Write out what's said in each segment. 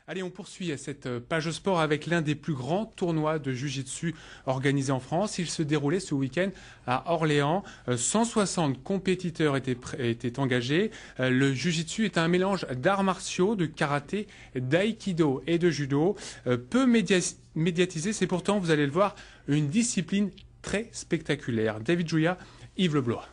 Allez, on poursuit cette page sport avec l'un des plus grands tournois de Jiu-Jitsu organisés en France. Il se déroulait ce week-end à Orléans. 160 compétiteurs étaient engagés. Le Jiu-Jitsu est un mélange d'arts martiaux, de karaté, d'aïkido et de judo. Peu médiatisé, c'est pourtant, vous allez le voir, une discipline très spectaculaire. David Jouya, Yves Leblois.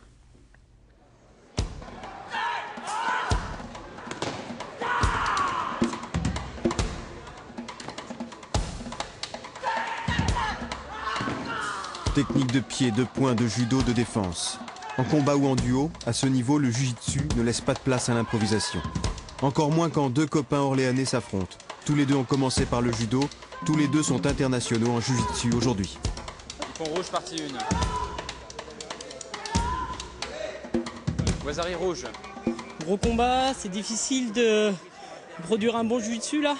Technique de pied, de poing, de judo, de défense. En combat ou en duo, à ce niveau, le jiu-jitsu ne laisse pas de place à l'improvisation. Encore moins quand deux copains orléanais s'affrontent. Tous les deux ont commencé par le judo, tous les deux sont internationaux en jiu-jitsu aujourd'hui. Pont rouge, partie 1. Wazari rouge. Gros combat, c'est difficile de produire un bon jiu-jitsu là,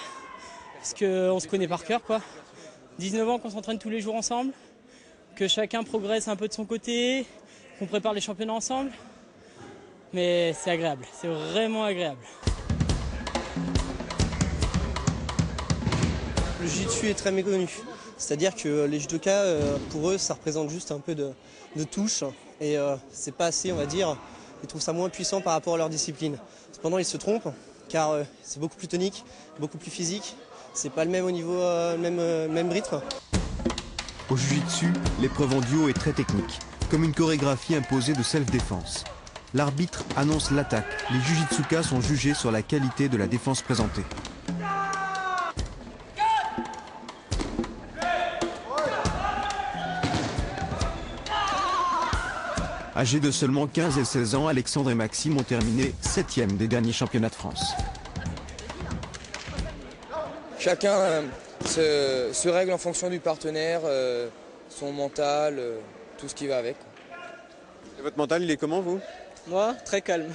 parce qu'on se connaît par cœur quoi. 19 ans qu'on s'entraîne tous les jours ensemble, que chacun progresse un peu de son côté, qu'on prépare les championnats ensemble. Mais c'est agréable, c'est vraiment agréable. Le jiu-jitsu est très méconnu. C'est-à-dire que les judokas, pour eux, ça représente juste un peu de touche. Et c'est pas assez, on va dire. Ils trouvent ça moins puissant par rapport à leur discipline. Cependant, ils se trompent, car c'est beaucoup plus tonique, beaucoup plus physique. C'est pas le même au niveau, même rythme. Au jiu-jitsu, l'épreuve en duo est très technique, comme une chorégraphie imposée de self-défense. L'arbitre annonce l'attaque. Les jujitsukas sont jugés sur la qualité de la défense présentée. Âgés de seulement 15 et 16 ans, Alexandre et Maxime ont terminé 7e des derniers championnats de France. Chacun se règle en fonction du partenaire, son mental, tout ce qui va avec. Et votre mental, il est comment, vous? Moi, très calme,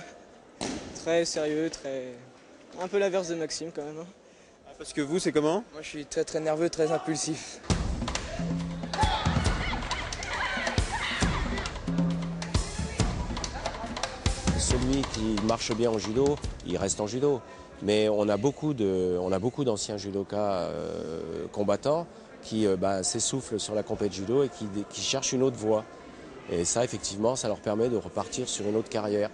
très sérieux, un peu l'inverse de Maxime quand même. Parce que vous, c'est comment? Moi, je suis très nerveux, très impulsif. Celui qui marche bien en judo, il reste en judo. Mais on a beaucoup d'anciens judokas combattants qui s'essoufflent sur la compétition judo et qui cherchent une autre voie. Et ça, effectivement, ça leur permet de repartir sur une autre carrière.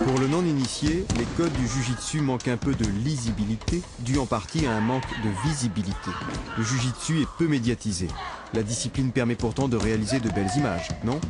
Pour le non-initié, les codes du jiu-jitsu manquent un peu de lisibilité, dû en partie à un manque de visibilité. Le jiu-jitsu est peu médiatisé. La discipline permet pourtant de réaliser de belles images, non ?